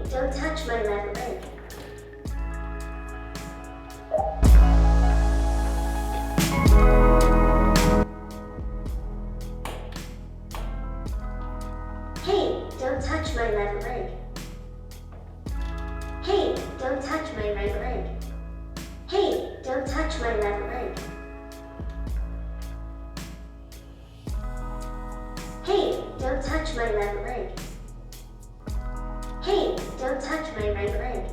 Don't touch my left leg. Hey, don't touch my left leg. Hey, don't touch my right leg. Hey, don't touch my left leg. Hey, don't touch my left leg. Hey, don't touch my right leg.